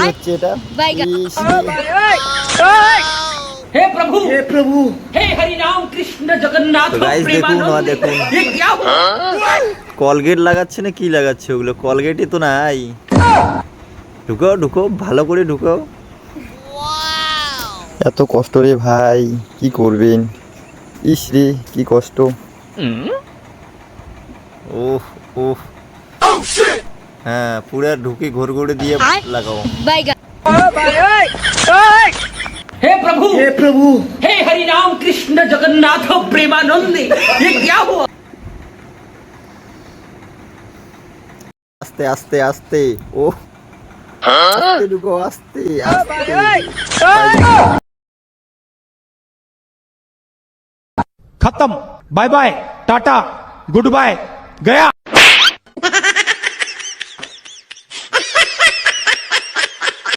হচ্ছে এটা? বাইগান। ইস রে। हे प्रभु হে প্রভু। हे हरि राम कृष्ण जगन्नाथ তো গাইস দেখুন ওয়া দেখুন ये क्या हुआ? কলগেট লাগাচ্ছে না কি লাগাচ্ছে ওগুলো, কলগেটই তো নাই। ঢুকো ঢুকো ভালো করে ঢুকো। এত কষ্ট রে ভাই, কি করবেন। ইস রে কি কষ্ট। ওহ ওহ হ্যাঁ পুরা ঢুকে ঘোর ঘোরে দিয়ে লাগাও। বাইগান। हे प्रभु হে প্রভু। हे हरि राम कृष्ण जगन्नाथ प्रेमानंद ये क्या हुआ? আস্তে আস্তে আস্তে ও আস্তে ঢুকো আস্তে আস্তে। खत्म, bye bye, tata, good bye, गया।